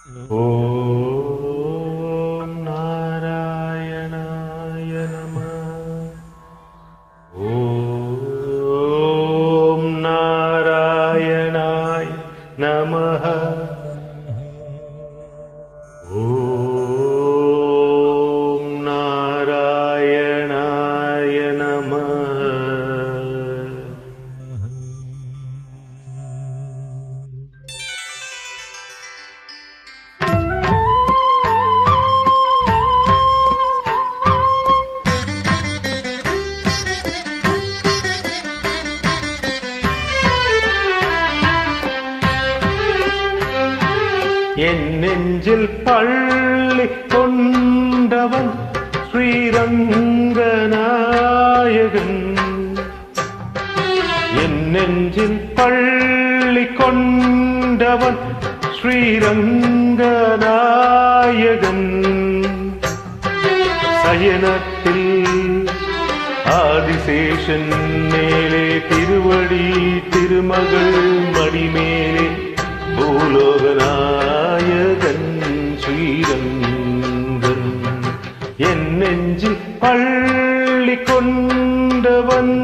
ஓம் நாராயணாய நமः. ஓம் நாராயணாய நமः. ஓம் நாராயணாய நமः. என் நெஞ்சில் பள்ளி கொண்டவன் ஸ்ரீரங்கநாயகன். என் நெஞ்சில் பள்ளி கொண்டவன் ஸ்ரீரங்கநாயகன். சயனத்தில் ஆதிசேஷன் மேலே திருவடி திருமகள் மணிமேலே பூலோகநாயகன் ஸ்ரீரங்கன். என் நெஞ்சில் பள்ளி கொண்டவன்.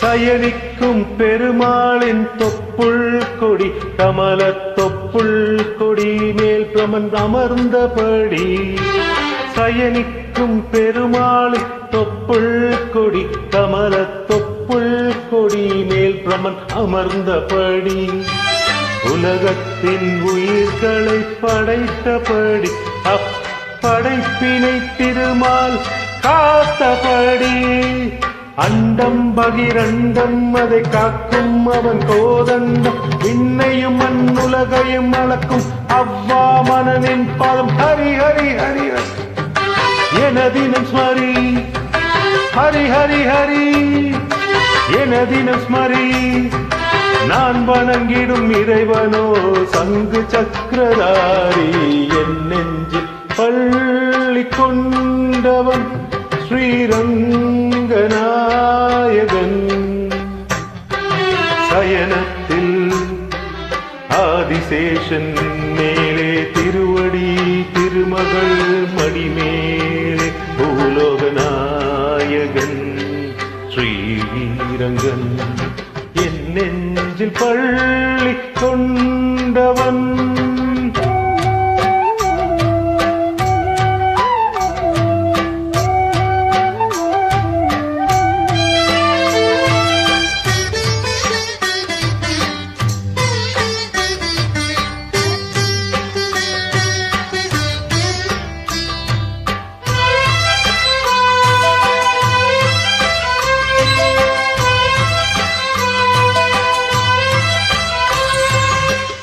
சயனிக்கும் பெருமாளின் தொப்புள் கொடி கமல தொப்புள் கொடி மேல் பிரமன் அமர்ந்தபடி. சயனிக்கும் பெருமாளின் தொப்புள் கொடி கமல தொப்புள் கொடி மேல் பிரமன் அமர்ந்தபடி. உலகத்தின் உயிர்களை படைத்தபடி அப்படைப்பினை திருமால் காத்தபடி. அண்டம் பகிரண்டம் அதை காக்கும் அவன் கோதண்டம். விண்ணையும் மண்ணுலகையும் அளக்கும் அவ்வா மனனின் பாதம். ஹரி ஹரி ஹரி எனதினம் ஸ்மரி. ஹரி ஹரி ஹரி எனதினம் ஸ்மரி. நான் வணங்கிடும் இறைவனோ சங்கு சக்கரதாரி. என் நெஞ்சில் பள்ளி கொண்டவன் ஸ்ரீரங்கநாயகன். சயனத்தில் ஆதிசேஷன் மேலே திருவடி திருமகள் மடிமேலே பூலோகநாயகன் ஸ்ரீரங்கன். என் நெஞ்சில் பள்ளி கொண்டவன்.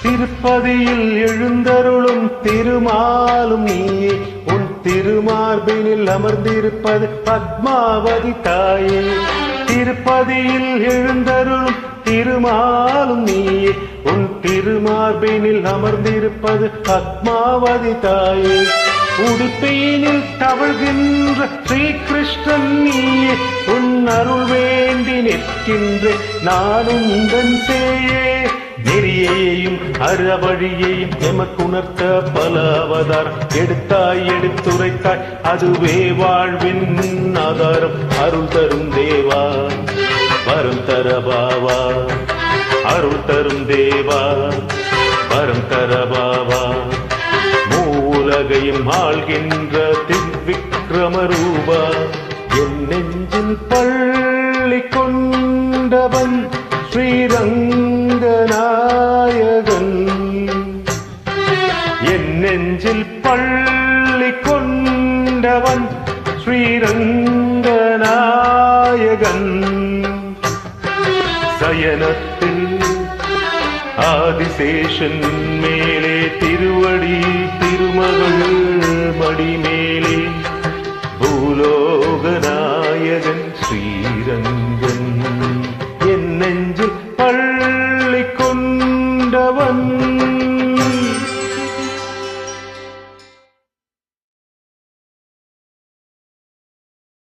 திருப்பதியில் எழுந்தருளும் திருமாலும் நீயே. உன் திருமார்பினில் அமர்ந்திருப்பது பத்மாவதி தாயே. திருப்பதியில் எழுந்தருளும் திருமாலும் நீயே. உன் திருமார்பினில் அமர்ந்திருப்பது பத்மாவதி தாயே. உடுப்பையினில் தவழ்கின்ற ஸ்ரீகிருஷ்ணன் நீயே. உன் அருள் வேண்டி நிற்கின்றேன் நானும் உந்தன் சேயே. நெறியையும் அறவழியையும் எமக்குணர்த்த பல அவதாரம் எடுத்தாய் எடுத்துரைத்தாய். அதுவே வாழ்வின் ஆதாரம். அருள் தரும் தேவா வரம் தரபாவா. அருள் தரும் தேவா வரம் தரபாவா. மூலகையும் ஆள்கின்ற திவ்விக்ரமரூபா. என் நெஞ்சில் பள்ளி கொண்டவன் ஸ்ரீரங்கநாயகன். என் நெஞ்சில் பள்ளி கொண்டவன் ஸ்ரீரங்கநாயகன். சயனத்தில் ஆதிசேஷன் மேலே திருவடி திருமகள் പടിമേലെ ഭൂലോകനായകൻ ശ്രീരംഗൻ എൻ നെഞ്ചിൽ